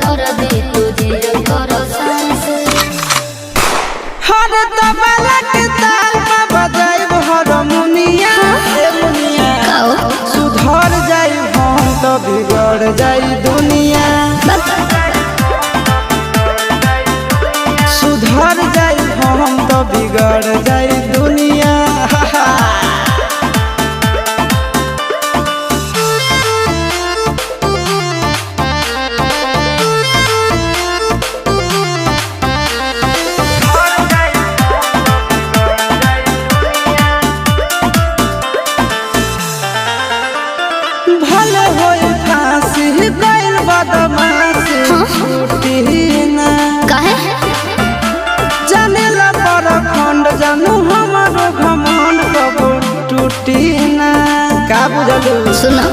कर दे तुझे कर सांस हर तबला के ताल में बजाइब हारमोनिया सुधर जाई हम तो बिगड़ जाई दुनिया सुधर जाई हम तो बिगड़ जाई दुनिया भले होई फांसी गइल बदमाशी छूटी ना काहे जानेला पर खंड जानू हमारो घमंड कबो टूटी ना का बुझलू सुना